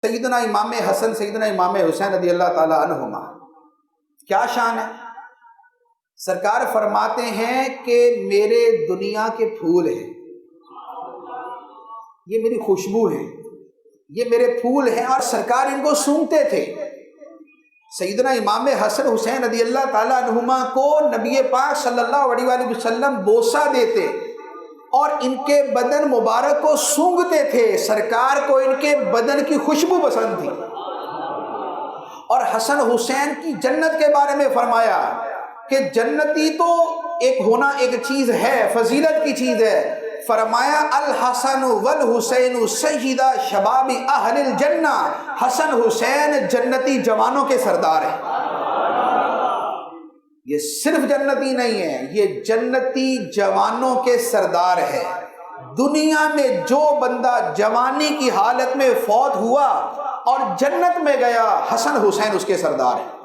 سیدنا امام حسن سیدنا امام حسین رضی اللہ تعالیٰ عنہما کیا شان ہے؟ سرکار فرماتے ہیں کہ میرے دنیا کے پھول ہیں، یہ میری خوشبو ہے، یہ میرے پھول ہیں، اور سرکار ان کو سونگھتے تھے۔ سیدنا امام حسن حسین رضی اللہ تعالیٰ عنہما کو نبی پاک صلی اللہ علیہ وآلہ وسلم بوسہ دیتے اور ان کے بدن مبارک کو سونگھتے تھے۔ سرکار کو ان کے بدن کی خوشبو پسند تھی۔ اور حسن حسین کی جنت کے بارے میں فرمایا کہ جنتی تو ایک ہونا ایک چیز ہے، فضیلت کی چیز ہے۔ فرمایا الحسن والحسین سیدہ شباب اہل الجنہ، حسن حسین جنتی جوانوں کے سردار ہیں۔ یہ صرف جنتی نہیں ہے، یہ جنتی جوانوں کے سردار ہے۔ دنیا میں جو بندہ جوانی کی حالت میں فوت ہوا اور جنت میں گیا، حسن حسین اس کے سردار ہیں۔